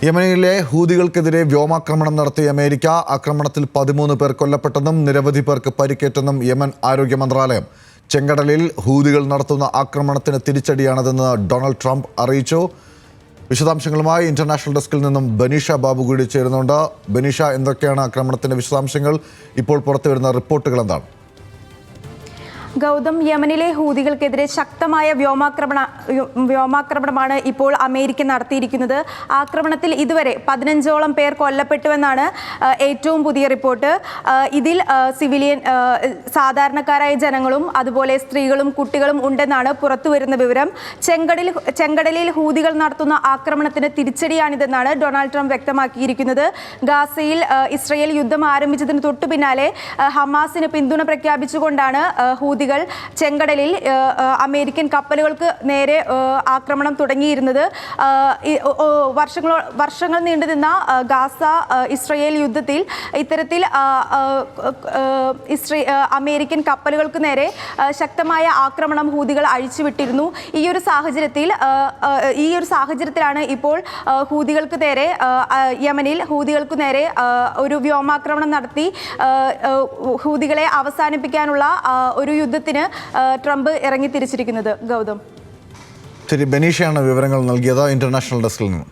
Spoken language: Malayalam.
യമനിലെ ഹൂതികൾക്കെതിരെ വ്യോമാക്രമണം നടത്തിയ അമേരിക്ക ആക്രമണത്തിൽ 13 പേർ കൊല്ലപ്പെട്ടെന്നും നിരവധി പേർക്ക് പരിക്കേറ്റെന്നും യമൻ ആരോഗ്യ മന്ത്രാലയം. ചെങ്കടലിൽ ഹൂതികൾ നടത്തുന്ന ആക്രമണത്തിന് തിരിച്ചടിയാണിതെന്ന് ഡൊണാൾഡ് ട്രംപ് അറിയിച്ചു. വിശദാംശങ്ങളുമായി ഇന്റർനാഷണൽ ഡെസ്കിൽ നിന്നും ബനീഷ ബാബു കൂടി ചേരുന്നുണ്ട്. ബനീഷ, എന്തൊക്കെയാണ് ആക്രമണത്തിന്റെ വിശദാംശങ്ങൾ? ഇപ്പോൾ പുറത്തുവരുന്ന റിപ്പോർട്ടുകൾ എന്താണ്? ഗൗതം, യമനിലെ ഹൂതികൾക്കെതിരെ ശക്തമായ വ്യോമാക്രമണമാണ് ഇപ്പോൾ അമേരിക്ക നടത്തിയിരിക്കുന്നത്. ആക്രമണത്തിൽ ഇതുവരെ 15ഓളം പേർ കൊല്ലപ്പെട്ടുവെന്നാണ് ഏറ്റവും പുതിയ റിപ്പോർട്ട്. ഇതിൽ സിവിലിയൻ സാധാരണക്കാരായ ജനങ്ങളും അതുപോലെ സ്ത്രീകളും കുട്ടികളും ഉണ്ടെന്നാണ് പുറത്തുവരുന്ന വിവരം. ചെങ്കടലിൽ ഹൂതികൾ നടത്തുന്ന ആക്രമണത്തിന് തിരിച്ചടിയാണിതെന്നാണ് ഡൊണാൾഡ് ട്രംപ് വ്യക്തമാക്കിയിരിക്കുന്നത്. ഗാസയിൽ ഇസ്രയേൽ യുദ്ധം ആരംഭിച്ചതിന് തൊട്ടു പിന്നാലെ ഹമാസിന് പിന്തുണ പ്രഖ്യാപിച്ചുകൊണ്ടാണ് ഹൂതി ചെങ്കടലിൽ അമേരിക്കൻ കപ്പലുകൾക്ക് നേരെ ആക്രമണം തുടങ്ങിയിരുന്നത്. വർഷങ്ങൾ നീണ്ടുനിന്ന ഗാസ ഇസ്രയേൽ യുദ്ധത്തിൽ ഇത്തരത്തിൽ അമേരിക്കൻ കപ്പലുകൾക്ക് നേരെ ശക്തമായ ആക്രമണം ഹൂതികൾ അഴിച്ചുവിട്ടിരുന്നു. ഈ ഒരു സാഹചര്യത്തിലാണ് ഇപ്പോൾ ഹൂതികൾക്ക് നേരെ യമനിൽ ഹൂതികൾക്ക് നേരെ ഒരു വ്യോമാക്രമണം നടത്തി ഹൂതികളെ അവസാനിപ്പിക്കാനുള്ള ഒരു യുദ്ധത്തിന് ട്രംപ് ഇറങ്ങി തിരിച്ചിരിക്കുന്നത്. ഗൗതം, ശരി, ബനീഷയാണ് വിവരങ്ങൾ നൽകിയത് ഇന്റർനാഷണൽ ഡെസ്കിൽ നിന്നും.